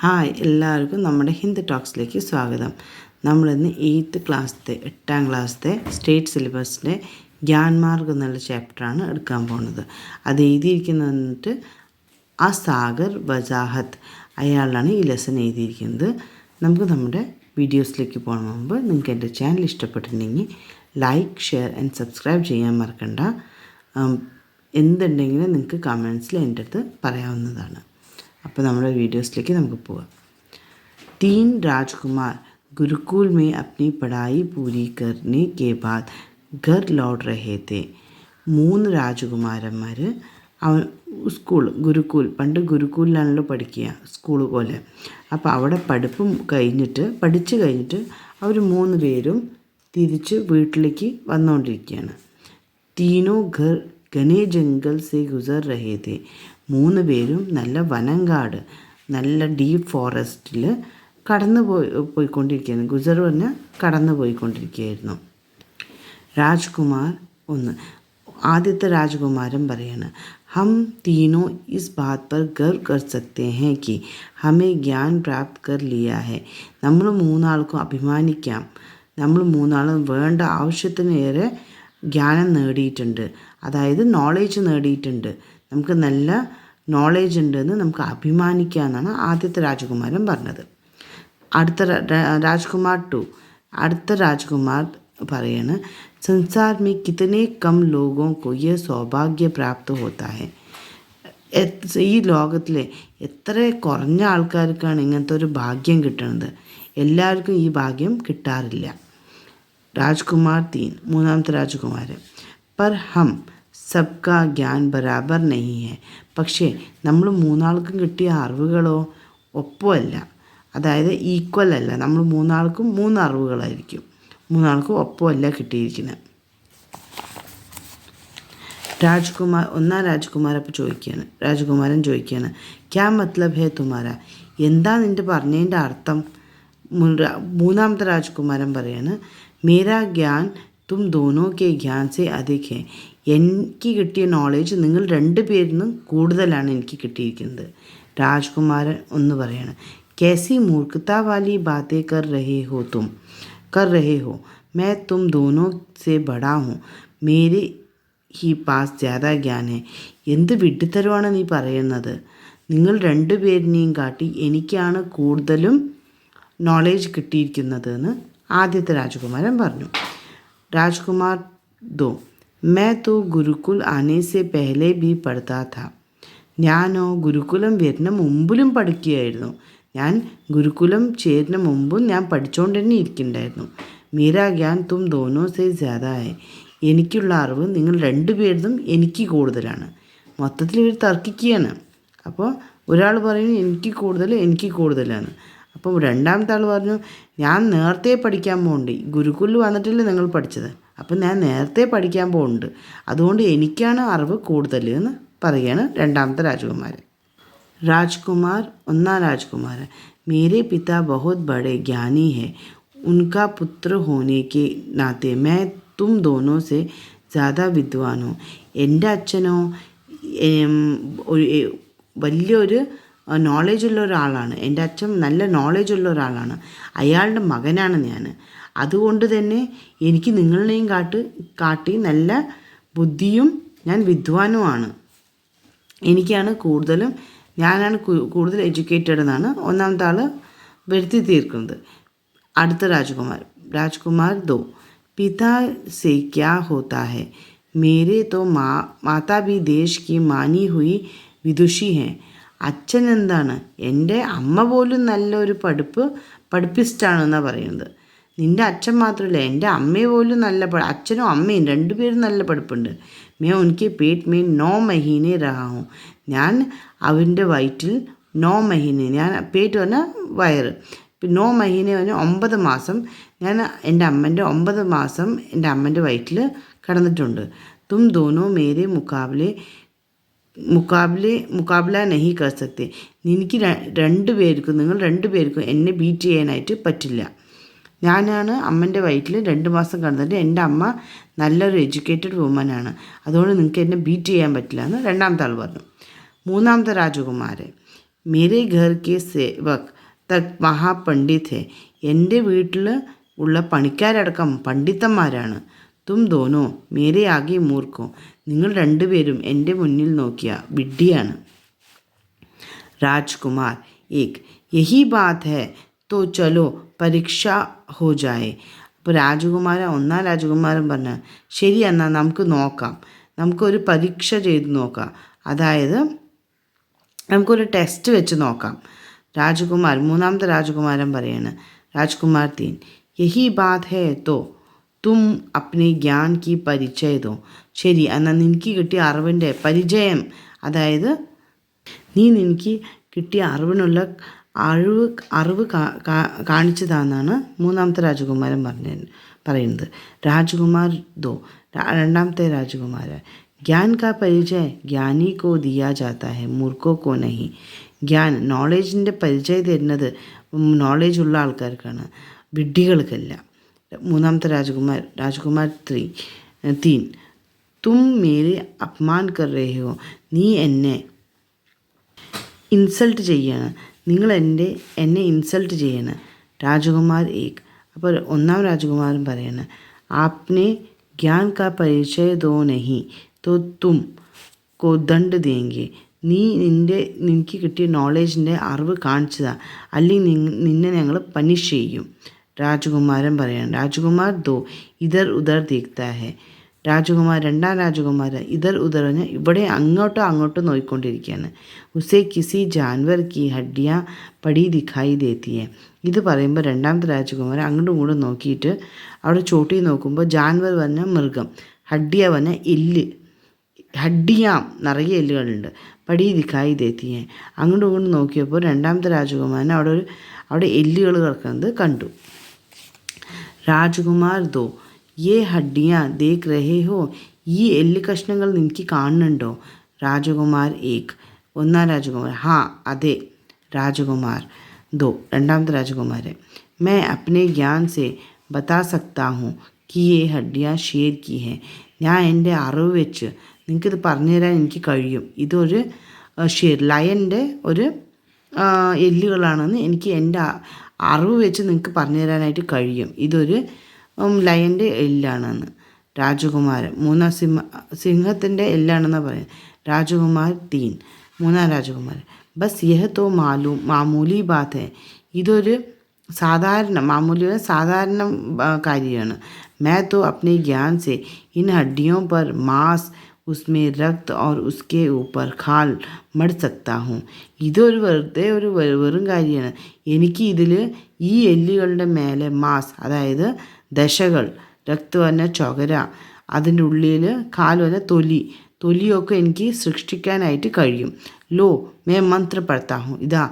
Hi, എല്ലാവർക്കും നമ്മുടെ ഹിന്ദി ടോക്സിലേക്ക് സ്വാഗതം. നമ്മളിന്ന് 8th ക്ലാസ്സിലെ സ്റ്റേറ്റ് സിലബസിൻ്റെ ഗ്യാൻമാർഗ് എന്നുള്ള ചാപ്റ്ററാണ് എടുക്കാൻ പോകുന്നത്. അത് എഴുതിയിരിക്കുന്നത് വന്നിട്ട് സാഗർ വജാഹത്ത് അയാളാണ് ഈ ലെസൺ എഴുതിയിരിക്കുന്നത്. നമുക്ക് നമ്മുടെ വീഡിയോസിലേക്ക് പോകുന്ന മുമ്പ് നിങ്ങൾക്ക് എൻ്റെ ചാനൽ ഇഷ്ടപ്പെട്ടിട്ടുണ്ടെങ്കിൽ ലൈക്ക്, ഷെയർ ആൻഡ് സബ്സ്ക്രൈബ് ചെയ്യാൻ മറക്കണ്ട. എന്തുണ്ടെങ്കിലും നിങ്ങൾക്ക് കമൻസിൽ എൻ്റെ അടുത്ത് പറയാവുന്നതാണ്. അപ്പോൾ നമ്മുടെ വീഡിയോസിലേക്ക് നമുക്ക് പോകാം. 3 राजकुमार गुरुकुल में अपनी पढ़ाई पूरी करने के बाद घर लौट रहे थे. 3 രാജകുമാരന്മാർ ഗുരുകുൽ, പണ്ട് ഗുരുകുലിലാണല്ലോ പഠിക്കുക, സ്കൂൾ പോലെ. അപ്പോൾ അവിടെ പഠിച്ചു കഴിഞ്ഞിട്ട് അവർ 3 പേരും തിരിച്ച് വീട്ടിലേക്ക് വന്നുകൊണ്ടിരിക്കുകയാണ്. തീനോ ഘർ ഘനെ ജംഗൽ സെ ഗുസർ രഹേ थे. 3 പേരും നല്ല വനങ്കാട്, നല്ല ഡീപ്പ് ഫോറസ്റ്റിൽ പോയിക്കൊണ്ടിരിക്കുകയാണ്. ഗുസർ പറഞ്ഞാൽ കടന്നു പോയിക്കൊണ്ടിരിക്കുകയായിരുന്നു. രാജ്കുമാർ ആദ്യത്തെ രാജകുമാരൻ പറയാണ്, ഹം തീനോ ഇസ് ബാത് പർ ഗർവ് കർ സക്തേ ഹൈ കി ഹമേ ജ്ഞാൻ പ്രാപ്ത് കർ ലിയാ ഹൈ. നമ്മൾ 3 ആൾക്കും അഭിമാനിക്കാം, നമ്മൾ 3 ആളും വേണ്ട ആവശ്യത്തിനേറെ ജ്ഞാനം നേടിയിട്ടുണ്ട്, അതായത് നോളേജ് നേടിയിട്ടുണ്ട്, നമുക്ക് നല്ല നോളേജ് ഉണ്ടെന്ന് നമുക്ക് അഭിമാനിക്കാമെന്നാണ് ആദ്യത്തെ രാജകുമാരൻ പറഞ്ഞത്. അടുത്ത രാജകുമാർ പറയാണ്, സംസാർ മേ കിതനെ കം ലോഗോ കോ യേ സൗഭാഗ്യ പ്രാപ്ത് ഹോത്താ ഹൈ. ഈ ലോകത്തിലെ എത്ര കുറഞ്ഞ ആൾക്കാർക്കാണ് ഇങ്ങനത്തെ ഒരു ഭാഗ്യം കിട്ടുന്നത്, എല്ലാവർക്കും ഈ ഭാഗ്യം കിട്ടാറില്ല. രാജ്കുമാർ 3, മൂന്നാമത്തെ രാജകുമാരൻ, പർ ഹം സബ്കാ ജ്ഞാൻ ബരാബർ നഹീ ഹൈ. പക്ഷേ നമ്മൾ 3 ആൾക്കും കിട്ടിയ അറിവുകളോ ഒപ്പമല്ല, അതായത് ഈക്വൽ അല്ല. നമ്മൾ 3 ആൾക്കും 3 അറിവുകളായിരിക്കും, 3 ആൾക്കും ഒപ്പമല്ല കിട്ടിയിരിക്കുന്നത്. രാജകുമാരൻ ചോദിക്കുകയാണ്, ക്യാ മത്ലബ് ഹേ തുമാര, എന്താ നിൻ്റെ പറഞ്ഞതിൻ്റെ അർത്ഥം? മൂന്നാമത്തെ രാജകുമാരൻ പറയാണ്, മേരാ ജ്ഞാൻ തും ദോനോ കെ ജ്ഞാൻ സെ അധിക് ഹൈ. എനിക്ക് കിട്ടിയ നോളേജ് നിങ്ങൾ 2 പേരിൽ നിന്നും കൂടുതലാണ് എനിക്ക് കിട്ടിയിരിക്കുന്നത്. രാജകുമാരൻ പറയാണ്, कैसी मूर्खता वाली बातें कर रहे हो मैं तुम दोनों से बड़ा हूँ, मेरे ही पास ज़्यादा ज्ञान है. എന്ത് വിഡ്ഢിത്തരമാണ് നീ പറയുന്നത്? നിങ്ങൾ 2 പേരിനെയും കാട്ടി എനിക്കാണ് കൂടുതലും നോളേജ് കിട്ടിയിരിക്കുന്നത് എന്ന് ആദ്യത്തെ രാജകുമാരൻ പറഞ്ഞു. രാജകുമാർ 2, मैं तो गुरुकुल आने से पहले भी पढ़ता था. ഞാനോ ഗുരുകുലം വരുന്ന മുമ്പിലും പഠിക്കുകയായിരുന്നു. ഞാൻ ഗുരുകുലം ചേരുന്ന മുമ്പും ഞാൻ പഠിച്ചുകൊണ്ട് തന്നെ ഇരിക്കുന്നുണ്ടായിരുന്നു. മീരാ ജ്ഞാൻ തും ദോനോ സേ ജ്യാദാ ഹൈ. എനിക്കുള്ള അറിവ് നിങ്ങൾ 2 പേരിലും എനിക്ക് കൂടുതലാണ്. മൊത്തത്തിൽ ഇവർ തർക്കിക്കുകയാണ്. അപ്പോൾ ഒരാൾ പറയുന്നു എനിക്ക് കൂടുതലാണ്. അപ്പോൾ രണ്ടാമത്തെ ആൾ പറഞ്ഞു, ഞാൻ നേരത്തെ പഠിക്കാൻ പോകുന്നുണ്ട്, ഗുരുകുലിൽ വന്നിട്ടല്ലേ നിങ്ങൾ പഠിച്ചത്, അപ്പം ഞാൻ നേരത്തെ പഠിക്കാൻ പോകുന്നുണ്ട്, അതുകൊണ്ട് എനിക്കാണ് അറിവ് കൂടുതൽ എന്ന് പറയുകയാണ് രണ്ടാമത്തെ രാജകുമാരൻ. ഒന്നാം രാജകുമാരൻ, മേരെ പിതാ ബഹുത് ബഡേ ജ്ഞാനി ഹെ, ഉൻകാ പുത്ര ഹോനെ കെ നാത്തെ मैं तुम दोनों से ज़्यादा विद्वान हूँ. എൻ്റെ അച്ഛനോ വലിയൊരു നോളേജുള്ള ഒരാളാണ്, എൻ്റെ അച്ഛൻ നല്ല നോളേജുള്ള ഒരാളാണ്, അയാളുടെ മകനാണ് ഞാൻ. അതുകൊണ്ട് തന്നെ എനിക്ക് നിങ്ങളെയും കാട്ടി നല്ല ബുദ്ധിയും ഞാൻ വിദ്വാനുമാണ്, ഞാനാണ് കൂടുതൽ എഡ്യൂക്കേറ്റഡ് എന്നാണ് ഒന്നാമത്തെ ആൾ വരുത്തി തീർക്കുന്നത്. അടുത്ത രാജകുമാർ 2, पिता से क्या होता है, मेरे तो माता भी देश की मानी हुई विदुषी हैं. അച്ഛൻ എന്താണ്, എൻ്റെ അമ്മ പോലും നല്ലൊരു പഠിപ്പിസ്റ്റാണെന്നാണ് പറയുന്നത്. നിൻ്റെ അച്ഛൻ മാത്രമല്ല, എൻ്റെ അമ്മയെ പോലും അച്ഛനും അമ്മയും 2 പേരും നല്ല പഠിപ്പുണ്ട്. मैं उनके पेट में 9 महीने रहा हूँ. ഞാൻ അവൻ്റെ വയറ്റിൽ 9 മഹീനെ, ഞാൻ പേറ്റ് പറഞ്ഞാൽ വയറ്, 9 മഹീനെ പറഞ്ഞാൽ 9 മാസം ഞാൻ എൻ്റെ അമ്മൻ്റെ 9 മാസം എൻ്റെ അമ്മൻ്റെ വയറ്റിൽ കിടന്നിട്ടുണ്ട്. തും ദോനോ മേരെ മുക്കാബില നഹി കർ സക്തേ. നിങ്ങൾ 2 പേർക്കും എന്നെ ബീറ്റ് ചെയ്യാനായിട്ട് പറ്റില്ല. ഞാനാണ് അമ്മൻ്റെ വയറ്റിൽ 2 മാസം കിടന്നിട്ട്, എൻ്റെ അമ്മ നല്ലൊരു എഡ്യൂക്കേറ്റഡ് വുമനാണ്, അതുകൊണ്ട് നിങ്ങൾക്ക് എന്നെ ബീറ്റ് ചെയ്യാൻ പറ്റില്ല എന്ന് രണ്ടാമത്തെ ആൾ പറഞ്ഞു. മൂന്നാമത്തെ രാജകുമാരൻ, मेरे घर के सेवक तक महापंडित है. എൻ്റെ വീട്ടിൽ ഉള്ള പണിക്കാരടക്കം പണ്ഡിതന്മാരാണ്. തും ദോനോ മേരെ ആകെ മൂർഖോ, നിങ്ങൾ രണ്ടുപേരും എൻ്റെ മുന്നിൽ നോക്കിയ വിഡ്ഢിയാണ്. राजकुमार एक, यही बात है तो चलो परीक्षा हो जाए. അപ്പോൾ ഒന്നാം രാജകുമാരൻ പറഞ്ഞ ശരി, എന്നാൽ നമുക്ക് നോക്കാം, നമുക്കൊരു പരീക്ഷ ചെയ്ത് നോക്കാം, അതായത് നമുക്കൊരു ടെസ്റ്റ് വെച്ച് നോക്കാം. മൂന്നാമത്തെ രാജകുമാരൻ പറയാണ്, രാജ്കുമാർ 3, യഹി ബാത് ഹേ തോ തും അപ്നെ ജ്ഞാൻ കി പരിചയ ദോ. ശരി, എന്നാൽ നിനക്ക് കിട്ടിയ അറിവിൻ്റെ പരിചയം, അതായത് നീ നിനക്ക് കിട്ടിയ അറിവിനുള്ള അറിവ് കാണിച്ചതാണെന്നാണ് മൂന്നാമത്തെ രാജകുമാരൻ പറയുന്നത്. രാജകുമാർ ദോ, രണ്ടാമത്തെ രാജകുമാരൻ, ജ്ഞാൻ കാ പരിചയ ജ്ഞാനി കോ ദിയാ ജാത്താ ഹെ, മൂർഖോ കോ നഹി. ജ്ഞാൻ, നോളേജിൻ്റെ പരിചയം തരുന്നത് നോളേജ് ഉള്ള ആൾക്കാർക്കാണ്, വിഡ്ഢികൾക്കല്ല. മൂന്നാമത്തെ രാജകുമാർ 3, തും മേരെ അപമാൻ കർ രഹേ ഹോ, നീ എന്നെ ഇൻസൾട്ട് ചെയ്യാണ്, നിങ്ങൾ എന്നെ ഇൻസൾട്ട് ചെയ്യാണ്. രാജകുമാർ 1, അപ്പോൾ ഒന്നാം രാജകുമാരൻ പറയാണ്, ആപ്നെ ജ്ഞാൻ കാ പരിചയ ദോ നഹി തോ തും കോ ദണ്ഡ് ദേങ്കെ. നീ നിനക്ക് കിട്ടിയ നോളേജിൻ്റെ അറിവ് കാണിച്ചതാ, അല്ലെങ്കിൽ നിന്നെ ഞങ്ങൾ പനിഷ് ചെയ്യും. രാജകുമാരൻ പറയാണ്, രാജകുമാർ ദോ ഇധർ ഉധർ ദേഖ്താ ഹെ. രണ്ടാം രാജകുമാരൻ ഇധർ ഉധർ പറഞ്ഞാൽ ഇവിടെ അങ്ങോട്ടും നോക്കിക്കൊണ്ടിരിക്കുകയാണ്. ഉസേ കിസി ജാൻവർ കി ഹഡ്ഡിയാ പടി ദിഖായി ദേത്തി ഹെ. ഇത് പറയുമ്പോൾ രണ്ടാമത്തെ രാജകുമാരൻ അങ്ങോട്ടും ഇങ്ങോട്ടും നോക്കിയിട്ട് അവിടെ ചോട്ടി നോക്കുമ്പോൾ ജാൻവർ പറഞ്ഞ മൃഗം, ഹഡ്ഡിയ പറഞ്ഞ എല്ല്, ഹഡ്ഡിയാം നിറയെ എല്ലുകളുണ്ട്, പടി ദിഖായി ദേത്തി ഹെ. അങ്ങോട്ടും ഇങ്ങോട്ടും നോക്കിയപ്പോൾ രണ്ടാമത്തെ രാജകുമാരൻ അവിടെ എല്ലുകൾ കിടക്കുന്നത് കണ്ടു. രാജകുമാർ ദോ, യേ ഹഡ്ഡിയാ ദേഖ് രഹേ ഹോ, ഈ എല്ല് കഷ്ണങ്ങൾ നിനക്ക് കാണുന്നുണ്ടോ? രാജകുമാർ 1, ഒന്നാം രാജകുമാർ, ഹാ അതെ. രാജകുമാർ 2, രണ്ടാമത്തെ രാജകുമാരൻ, मैं अपने ज्ञान से बता सकता हूँ कि ये हड्डियाँ शेर की हैं. ഞാൻ എൻ്റെ അറിവ് വെച്ച് നിങ്ങൾക്കിത് പറഞ്ഞു തരാൻ എനിക്ക് കഴിയും. ഇതൊരു ലയൻ്റെ ഒരു എല്ലുകളാണെന്ന് എനിക്ക് എൻ്റെ അറിവ് വെച്ച് നിങ്ങൾക്ക് പറഞ്ഞു തരാനായിട്ട് കഴിയും. ഇതൊരു ലയൻ്റെ എല്ലാണെന്ന്. രാജകുമാരൻ സിംഹത്തിൻ്റെ എല്ലാണെന്നാണ് പറയുന്നത്. രാജകുമാർ 3, മൂന്നാം രാജകുമാരൻ, ബസ് യഹ് തോ മാമൂലി ബാത് ഹെ. ഇതൊരു സാധാരണ കാര്യമാണ്. मैं तो अपने ज्ञान से इन हड्डियों पर मांस, उसमें रक्त और उसके ऊपर खाल मढ़ सकता हूँ. ഇതൊരു വെറും കാര്യമാണ്. എനിക്ക് ഇതിൽ ഈ എല്ലുകളുടെ മേലെ മാസ്, അതായത് ദശകൾ, രക്തം പറഞ്ഞ ചൊകര, അതിൻ്റെ ഉള്ളിൽ കാല് പറഞ്ഞ തൊലിയൊക്കെ എനിക്ക് സൃഷ്ടിക്കാനായിട്ട് കഴിയും. ലോ മേ മന്ത്ര പഠിത്താഹും, ഇതാ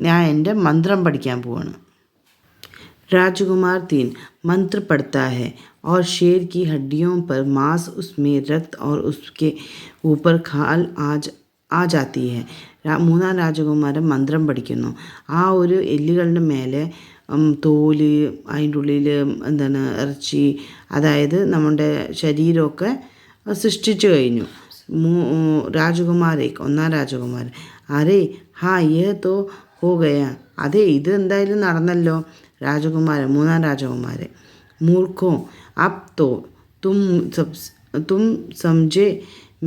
ഞാൻ എൻ്റെ മന്ത്രം പഠിക്കാൻ പോവാണ്. राजकुमार 3, मंत्र पढ़ता है और शेर की हड्डियों पर मांस, उसमें रक्त और उसके ऊपर खाल आ जाती है. മൂന്നാം രാജകുമാരൻ മന്ത്രം പഠിക്കുന്നു. ആ ഒരു എല്ലുകളുടെ മേലെ തോല്, അതിൻ്റെ ഉള്ളിൽ ഇറച്ചി, അതായത് നമ്മുടെ ശരീരമൊക്കെ സൃഷ്ടിച്ചു കഴിഞ്ഞു. രാജകുമാർ 1, ഒന്നാം രാജകുമാരൻ, അരേ ഹാ യേ തോ ഹോ ഗയ. അതെ, ഇത് എന്തായാലും നടന്നല്ലോ. രാജകുമാരൻ, മൂന്നാം രാജകുമാരൻ, മൂർഖോ അബ് തോ തും സംജേ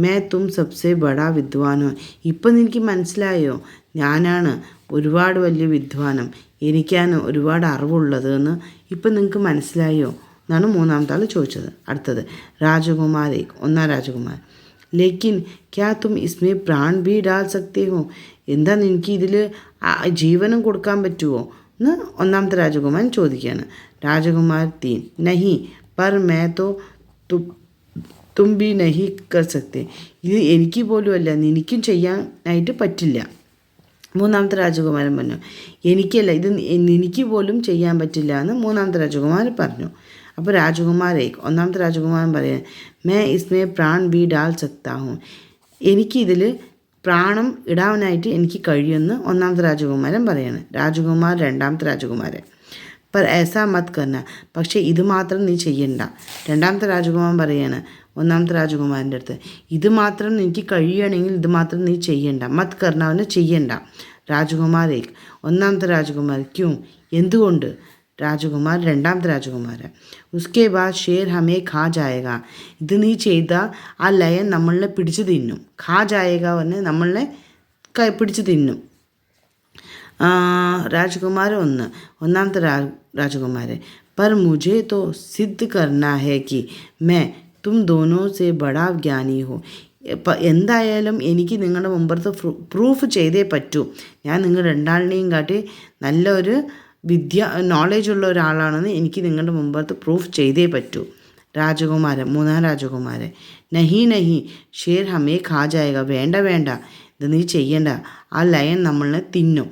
മേ തും സബ്സെ ബഡാ വിദ്വാനോ. ഇപ്പം എനിക്ക് മനസ്സിലായോ, ഞാനാണ് ഒരുപാട് വലിയ വിദ്വാനം, എനിക്കാണ് ഒരുപാട് അറിവുള്ളത് എന്ന് ഇപ്പം നിങ്ങൾക്ക് മനസ്സിലായോ എന്നാണ് മൂന്നാമത്തെ ആൾ ചോദിച്ചത്. അടുത്തത് രാജകുമാർ 1, ഒന്നാം രാജകുമാരൻ, ലേക്കിൻ ക്യാ തും ഇസ്മേ പ്രാൺ ഭി ഡാൽ സക്തേ ഹോ. എന്താ നിനക്ക് ഇതിൽ ജീവനം കൊടുക്കാൻ പറ്റുമോ എന്ന് ഒന്നാമത്തെ രാജകുമാരൻ ചോദിക്കുകയാണ്. രാജകുമാർ 3, നഹി പർ മേ തോ തും ഭി നഹി കർ സക്തേ. ഇത് എനിക്ക് പോലുമല്ല, നിനക്കും ചെയ്യാനായിട്ട് പറ്റില്ല. മൂന്നാമത്തെ രാജകുമാരൻ പറഞ്ഞു, എനിക്കല്ല, ഇത് എനിക്ക് പോലും ചെയ്യാൻ പറ്റില്ല എന്ന് മൂന്നാമത്തെ രാജകുമാരൻ പറഞ്ഞു. അപ്പോൾ രാജകുമാർ 1, ഒന്നാമത്തെ രാജകുമാരൻ പറയാൻ, മേ ഇസ്മേ പ്രാൺ ഭി ഡാൽ സക്താ ഹൂँ. എനിക്കിതിൽ പ്രാണം ഇടാനായിട്ട് എനിക്ക് കഴിയുമെന്ന് ഒന്നാമത്തെ രാജകുമാരൻ പറയാണ്. രാജകുമാർ, രണ്ടാമത്തെ രാജകുമാരൻ, പർ ഏസാ മത് കർന, പക്ഷേ ഇത് മാത്രം നീ ചെയ്യണ്ട. രണ്ടാമത്തെ രാജകുമാരൻ പറയാണ് ഒന്നാമത്തെ രാജകുമാരൻ്റെ അടുത്ത്, ഇത് മാത്രം എനിക്ക് കഴിയുകയാണെങ്കിൽ ഇത് മാത്രം നീ ചെയ്യണ്ട. മത് കർണ അവനെ ചെയ്യണ്ട. രാജകുമാർ ഏക്. ഒന്നാമത്തെ രാജകുമാരൻ ക്യോं, എന്തുകൊണ്ട്. രാജകുമാർ രണ്ടാമത്തെ രാജകുമാരൻ ഉസ്കെ ബാദ് ഷേർ ഹമേ ഖാ ജായേഗ, ഇത് നീ ചെയ്ത ആ ലയൻ നമ്മളെ പിടിച്ചു തിന്നും. ഖാ ജായേഗ പറഞ്ഞ് നമ്മളെ പിടിച്ചു തിന്നും. രാജകുമാരൻ ഒന്നാമത്തെ രാജകുമാരൻ पर मुझे तो सिद्ध करना है कि मैं तुम दोनों से बड़ा ज्ञानी हो. എന്തായാലും എനിക്ക് നിങ്ങളുടെ മുമ്പത്ത് പ്രൂഫ് ചെയ്തേ പറ്റൂ, ഞാൻ നിങ്ങൾ രണ്ടാളിനെയും കാട്ടി നല്ലൊരു നോളേജ് ഉള്ള ഒരാളാണെന്ന് എനിക്ക് നിങ്ങളുടെ മുമ്പത്ത് പ്രൂഫ് ചെയ്തേ പറ്റൂ. രാജകുമാരൻ മൂന്നാം രാജകുമാരൻ നഹി നഹി ഷേർ ഹമേ ഖാ ജായേഗ, വേണ്ട വേണ്ട, ഇത് നീ ചെയ്യണ്ട, ആ ലയൻ നമ്മളെ തിന്നും.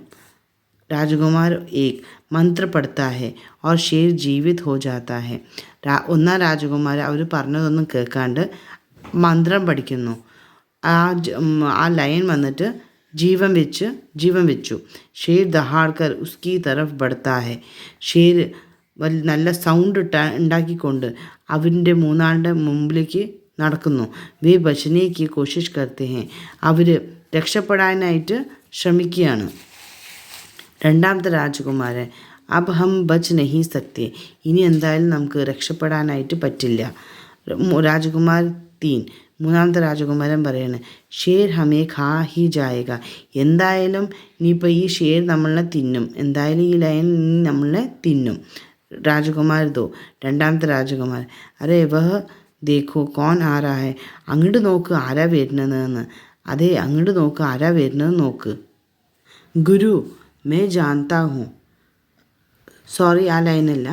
രാജകുമാർ ഏക് मंत्र पढ़ता है और शेर जीवित हो जाता है. ഒന്നാം രാജകുമാരൻ അവർ പറഞ്ഞതൊന്നും കേൾക്കാണ്ട് മന്ത്രം പഠിക്കുന്നു. ആ ലയൻ വന്നിട്ട് ജീവൻ വെച്ചു. ഷേർ ദഹാഡ്കർ ഉസ്കി തരഫ് ബഡ്താ ഹെ. ഷേർ നല്ല സൗണ്ട് ഉണ്ടാക്കിക്കൊണ്ട് അവൻ്റെ മൂന്നാളുടെ മുമ്പിലേക്ക് നടക്കുന്നു. വേ ബച്ചനേക്ക് കോശിഷ് കർത്തെ ഹെ, അവർ രക്ഷപ്പെടാനായിട്ട് ശ്രമിക്കുകയാണ്. രണ്ടാമത്തെ രാജകുമാരൻ അബ് ഹം ബച്ച് നഹി സക്തെ, ഇനി എന്തായാലും നമുക്ക് രക്ഷപ്പെടാനായിട്ട് പറ്റില്ല. രാജകുമാർ തീൻ മൂന്നാമത്തെ രാജകുമാരൻ പറയാണ് ഷേർ ഹമേ ഖാ ഹി ജായേഗ, എന്തായാലും ഇനിയിപ്പോൾ ഈ ഷേർ നമ്മളെ തിന്നും, എന്തായാലും ഈ ലയൻ നമ്മളെ തിന്നും. രാജകുമാർ ദോ രണ്ടാമത്തെ രാജകുമാരൻ അരേ വഹ് ദേഖോ കോൺ ആരാ ഹെ, അങ്ങോട്ട് നോക്ക് ആരാ വരുന്നതെന്ന്. അതെ അങ്ങോട്ട് നോക്ക് ആരാ വരുന്നത് നോക്ക്. ഗുരു मैं जानता हूँ, സോറി ആ ലൈനല്ല.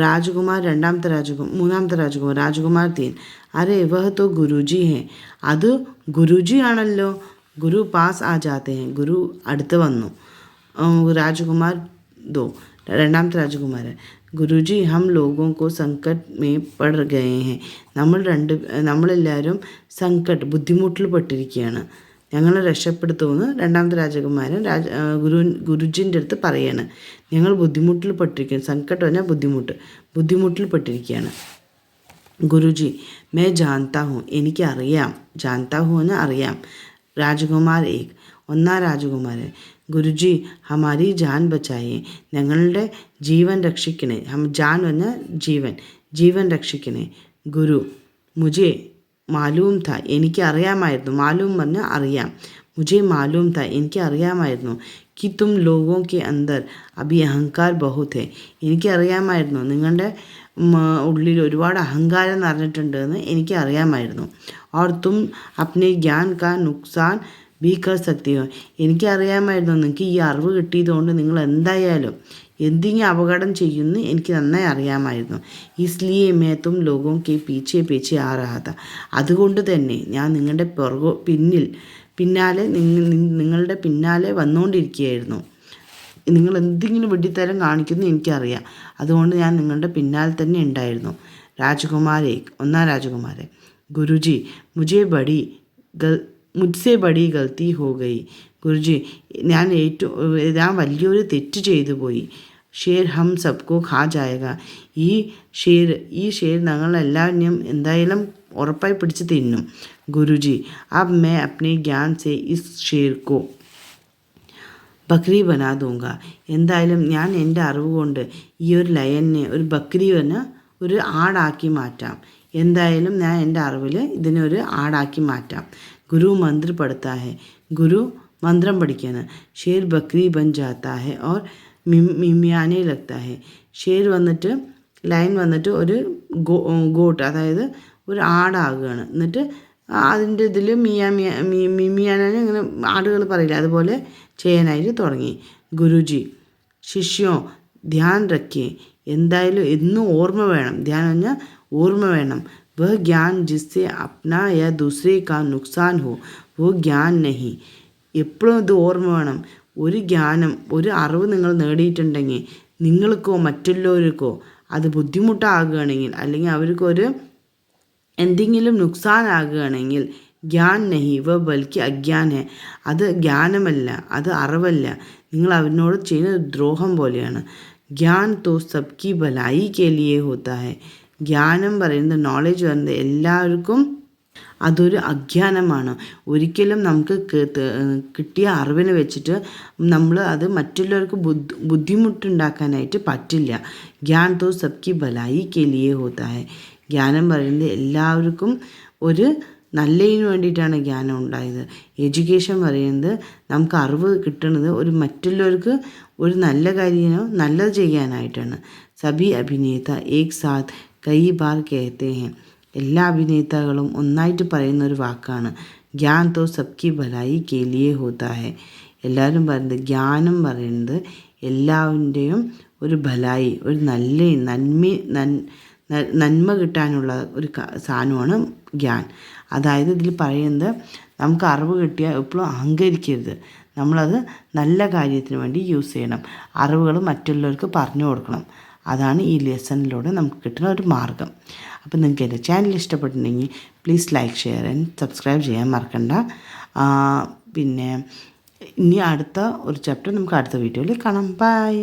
രാജകുമാർ മൂന്നാമത്തെ രാജകുമാർ തീൻ അരെ വഹ് തോ ഗുരുജി ഹെ, അത് ഗുരുജി ആണല്ലോ. ഗുരു പാസ് ആ ജാത്തെ ഹെ, ഗുരു അടുത്ത് വന്നു. രാജകുമാർ ദോ രണ്ടാമത്തെ രാജകുമാരൻ ഗുരുജി ഹം ലോഗോं को संकट में पड़ गए हैं, നമ്മളെല്ലാവരും ബുദ്ധിമുട്ടിൽ പെട്ടിരിക്കുകയാണ്, ഞങ്ങളെ രക്ഷപ്പെടുത്തുമെന്ന് രണ്ടാമത്തെ രാജകുമാരൻ ഗുരുജിൻ്റെ അടുത്ത് പറയാണ്. ഞങ്ങൾ ബുദ്ധിമുട്ടിൽ പെട്ടിരിക്കുകയാണ്. സങ്കട്ട് പറഞ്ഞാൽ ബുദ്ധിമുട്ടിൽ പെട്ടിരിക്കുകയാണ്. ഗുരുജി മേ ജാൻതാ ഹൂँ, എനിക്കറിയാം. ജാൻതാ ഹൂँ എന്ന് അറിയാം. രാജകുമാർ ഏക് ഒന്നാം രാജകുമാരൻ ഗുരുജി ഹമാരി ജാൻ ബച്ചായേ, ഞങ്ങളുടെ ജീവൻ രക്ഷിക്കണേ. ജാൻ പറഞ്ഞാൽ ജീവൻ രക്ഷിക്കണേ. ഗുരു മുझे മാലൂം ഥ, എനിക്ക് അറിയാമായിരുന്നു. മാലൂം പറഞ്ഞാൽ അറിയാം. മുझे മാലൂം ഥ, എനിക്ക് അറിയാമായിരുന്നു. कि तुम लोगों के अंदर अभी अहंकार बहुत है, എനിക്കറിയാമായിരുന്നു നിങ്ങളുടെ ഉള്ളിൽ ഒരുപാട് അഹങ്കാരം നിറഞ്ഞിട്ടുണ്ടെന്ന് എനിക്ക് അറിയാമായിരുന്നു. और तुम अपने ज्ञान का नुकसान भी कर सकते हो, എനിക്കറിയാമായിരുന്നു നിങ്ങൾക്ക് ഈ അറിവ് കിട്ടിയതുകൊണ്ട് നിങ്ങൾ എന്തായാലും എന്തെങ്കിലും അപകടം ചെയ്യുമെന്ന് എനിക്ക് നന്നായി അറിയാമായിരുന്നു. ഇസ്ലിയെ മേ തും ലോഗോं के പീछे ആ रहा था, അതുകൊണ്ട് തന്നെ ഞാൻ നിങ്ങളുടെ നിങ്ങളുടെ പിന്നാലെ വന്നുകൊണ്ടിരിക്കുകയായിരുന്നു. നിങ്ങൾ എന്തെങ്കിലും വെടിത്തരം കാണിക്കുന്നു എനിക്കറിയാം, അതുകൊണ്ട് ഞാൻ നിങ്ങളുടെ പിന്നാലെ തന്നെ ഉണ്ടായിരുന്നു. രാജകുമാർ ഏക് ഒന്നാം രാജകുമാരൻ ഗുരുജി മുझसे बड़ी गलती हो गई. ഗുരുജി ഞാൻ വലിയൊരു തെറ്റ് ചെയ്തു പോയി. ഷേർ ഹം സബ്കോ ഖാ ജായേഗ, ഈ ഷേർ ഞങ്ങളെല്ലാവരെയും എന്തായാലും ഉറപ്പായി പിടിച്ച് തിന്നും. ഗുരുജി അബ് മേ അപ്നെ ജ്ഞാൻ സെ ഇസ് ഷേർ കോ ബക്രി ബനാ ദൂങ്ക, എന്തായാലും ഞാൻ എൻ്റെ അറിവ് കൊണ്ട് ഈ ഒരു ലയനെ ഒരു ബക്രീനെ ഒരു ആടാക്കി മാറ്റാം. എന്തായാലും ഞാൻ എൻ്റെ അറിവിൽ ഇതിനെ ഒരു ആടാക്കി മാറ്റാം. ഗുരു മന്ത്ര പഠിത്താ ഹെ, ഗുരു മന്ത്രം പഠിക്കുകയാണ്. ഷേർ ബക്രി ബൻ ജാത്താ ഹെ ഓർ മിമിയാനെ ലഗ്താ ഹെ, ഷേർ വന്നിട്ട് ലയൻ വന്നിട്ട് ഒരു ഗോട്ട് അതായത് ഒരു ആടാകുകയാണ്. എന്നിട്ട് അതിൻ്റെ ഇതിൽ മിമിയാനെ ഇങ്ങനെ ആടുകൾ പറയില്ല, അതുപോലെ ചെയ്യാനായിട്ട് തുടങ്ങി. ഗുരുജി ശിഷ്യോ ധ്യാൻ രക്കേ, എന്തായാലും എന്നും ഓർമ്മ വേണം. ധ്യാനം പറഞ്ഞാൽ ഓർമ്മ വേണം. വഹ് ജ്ഞാൻ ജിസ്സെ അപ്നാ യാ ദൂസരെ കാ നുക്സാൻ ഹോ വോ ജ്ഞാൻ നഹി, എപ്പോഴും ഇത് ഓർമ്മ വേണം. ഒരു ജ്ഞാനം ഒരു അറിവ് നിങ്ങൾ നേടിയിട്ടുണ്ടെങ്കിൽ നിങ്ങൾക്കോ മറ്റുള്ളവർക്കോ അത് ബുദ്ധിമുട്ടാകുകയാണെങ്കിൽ അല്ലെങ്കിൽ അവർക്കൊരു എന്തെങ്കിലും നുക്സാനാകുകയാണെങ്കിൽ ജ്ഞാൻ നഹി വ ബൽക്കി അജ്ഞാൻ ഹെ, അത് ജ്ഞാനമല്ല, അത് അറിവല്ല, നിങ്ങൾ അവനോട് ചെയ്യുന്ന ദ്രോഹം പോലെയാണ്. ജ്ഞാൻ തോ സബ്കി ഭലായി കെ ലിയേ ഹോത്താ ഹെ, ജ്ഞാനം പറയുന്നത് നോളേജ് പറയുന്നത് എല്ലാവർക്കും അതൊരു അജ്ഞാനമാണ്. ഒരിക്കലും നമുക്ക് കിട്ടിയ അറിവിനെ വെച്ചിട്ട് നമ്മൾ അത് മറ്റുള്ളവർക്ക് ബുദ്ധിമുട്ടുണ്ടാക്കാനായിട്ട് പറ്റില്ല. ജ്ഞാൻ തോ സബ്കി ഭലായി കെ ലിയേ ഹോത്താ ഹൈ. ജ്ഞാനം പറയുന്നത് എല്ലാവർക്കും ഒരു നല്ലതിന് വേണ്ടിയിട്ടാണ് ജ്ഞാനം ഉണ്ടായത്. എഡ്യൂക്കേഷൻ പറയുന്നത് നമുക്ക് അറിവ് കിട്ടുന്നത് ഒരു മറ്റുള്ളവർക്ക് ഒരു നല്ല കാര്യമോ നല്ലത് ചെയ്യാനായിട്ടാണ്. സഭി അഭിനേത ഏക് സാത്ത് കൈ ബാർ കehte hain. എല്ലാ അഭിനേതാക്കളും ഒന്നായിട്ട് പറയുന്ന ഒരു വാക്കാണ് ജ്ഞാൻ തോ സബ്കി ഭലായി കെ ലിയേ ഹോത്താ ഹൈ. എല്ലാവരും പറയുന്നത് ജ്ഞാനം പറയുന്നത് എല്ലാവരുടെയും ഒരു ഭലായി, ഒരു നന്മ കിട്ടാനുള്ള ഒരു സാധനമാണ് ജ്ഞാൻ. അതായത് ഇതിൽ പറയുന്നത് നമുക്ക് അറിവ് കിട്ടിയാൽ എപ്പോഴും അഹങ്കരിക്കരുത്. നമ്മളത് നല്ല കാര്യത്തിന് വേണ്ടി യൂസ് ചെയ്യണം. അറിവുകൾ മറ്റുള്ളവർക്ക് പറഞ്ഞു കൊടുക്കണം. അതാണ് ഈ ലെസണിലൂടെ നമുക്ക് കിട്ടുന്ന ഒരു മാർഗം. അപ്പം നിങ്ങൾക്ക് എൻ്റെ ചാനൽ ഇഷ്ടപ്പെട്ടിട്ടുണ്ടെങ്കിൽ please like, share and subscribe ചെയ്യാൻ മറക്കണ്ട. പിന്നെ ഇനി അടുത്ത ഒരു ചാപ്റ്റർ നമുക്ക് അടുത്ത വീഡിയോയിൽ കാണാം. ബൈ.